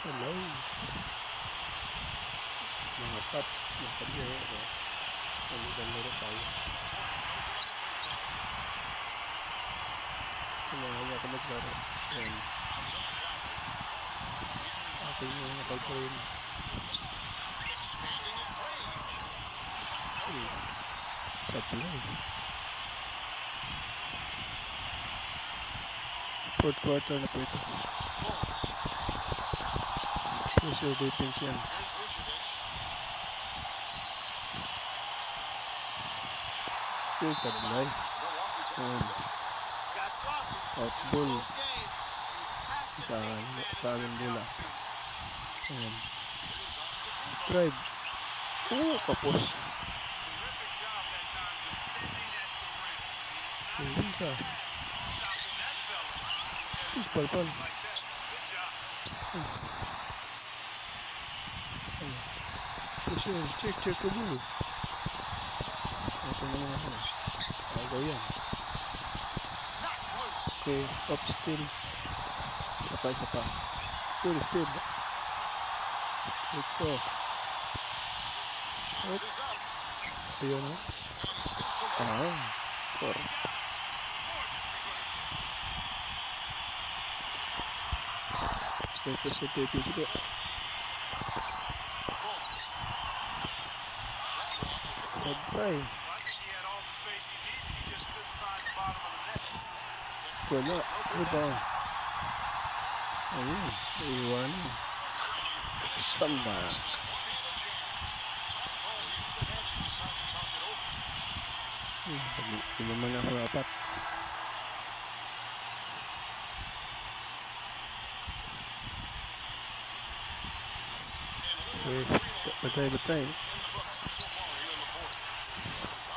Hello mga paps, mga kabiyero. Naglalaro tayo. Kumahaya ako maglaro. Yan. Aking mga nakagawin. Supply. Fourth quarter na po ito. Pressure defense yan. Supply. Outball. Sa amin bola. Ayan. Drive. Kapos. Ayan sa. Palpal. Check ko dulu. Ito naman ako. Agaw yan. Okay, up still. Isa pa. Still. It's off. Ayan o. Score. Ito sa PP juga. Sabay. Wala. Rebound. Ayun. Iwanan. Samba. Hindi naman ako dapat. Batay.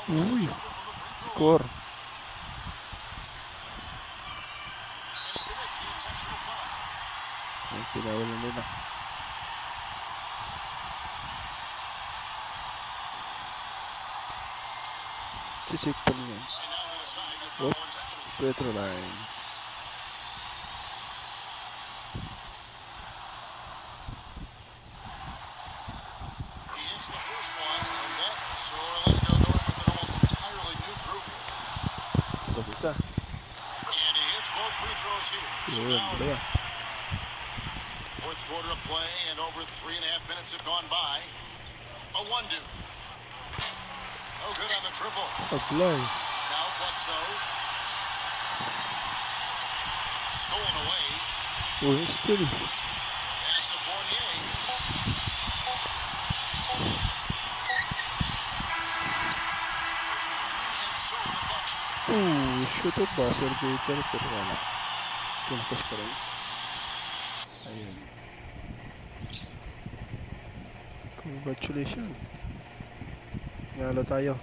Uy. Score. Ay, pinawalan nila. Sisik pa niyan. Petro line. Isa. Yeah. Fourth quarter of play and over 3.5 minutes have gone by. A one-do. No good on the triple. Apply. Now Bledsoe. Stolen away. Oh, still. Pass to Fournier. And so the Bucks. Shoot up buzzer beater pero wala. Tumpos pa rin. Ayun. Congratulations. Nalo tayo.